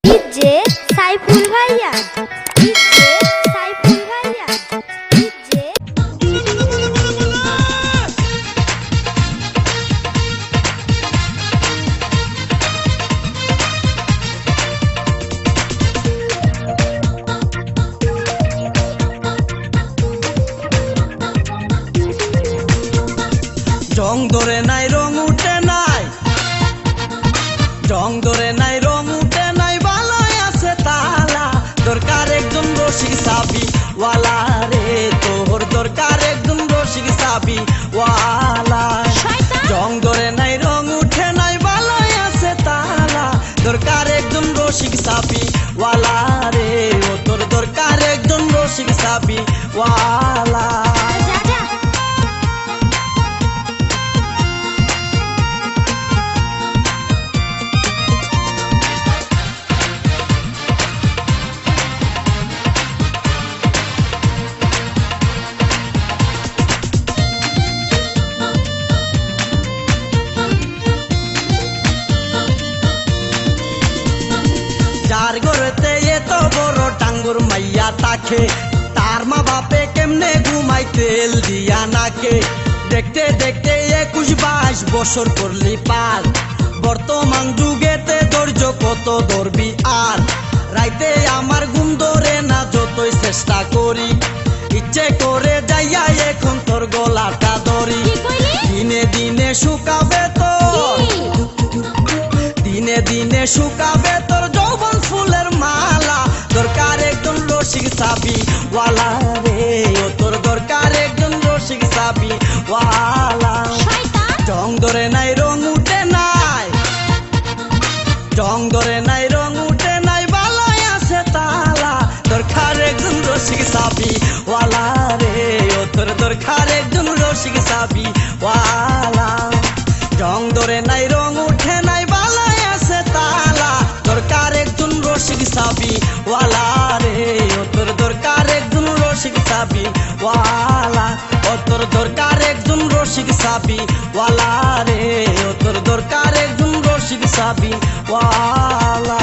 DJ Saiful ভাইয়া, DJ Saiful ভাইয়া, DJ জং ধরে নাই রং উঠে নাই, জং ধরে নাই রং উঠে নাই, বালায় আছে তালা, দরকার একজন রসিক সাবি ওয়ালা রে, তোর দরকার একজন রসিক সাবি ওয়ালা। জং ধরে নাই রং উঠে নাই, বালায় আছে তালা, দরকার একজন রসিক সাবি ওয়ালা রে, ও তোর দরকার একজন রসিক সাবি ওয়ালা। যার ঘরেতে এত বড় টাঙ্গুর মাইয়া তাকে, তার মা বাপে কেমনে ঘুমাই তেল দিয়া নাকে, দেখতে দেখতে 21-22 বছর করলি পার, বর্তমান যুগেতে ধৈর্য কত ধরবি আর, রাইতে আমার ঘুম ধরে না যতই চেষ্টা করি, ইচ্ছে করে যাইয়া এখন তোর গলাটা ধরি, দিনে দিনে শুকাবে তোর, দিনে দিনে শুকাবে তোর যৌবন ফুলের মালা, দরকার একজন রসিক সাবি ওয়ালা রে, ও তোর দরকার একজন রসিক সাবি ওয়ালা। জং ধরে নাই রং উঠে নাই, জং ধরে নাই রং উঠে নাই, বালায় আছে তালা, দরকার একজন রসিক সাবি ওয়ালা রে, ও তোর দরকার একজন রসিক সাবি ওয়ালা। জং ধরে নাই রং উঠে নাই, বালায় আছে তালা, দরকার একজন রসিক সাবি ওয়ালা রে, ও তোর দরকার একজন রসিক সাবি ওয়ালা, ও তোর দরকার একজন রসিক সাবি ওয়ালা রে, ও তোর দরকার একজন রসিক সাবি ওয়ালা।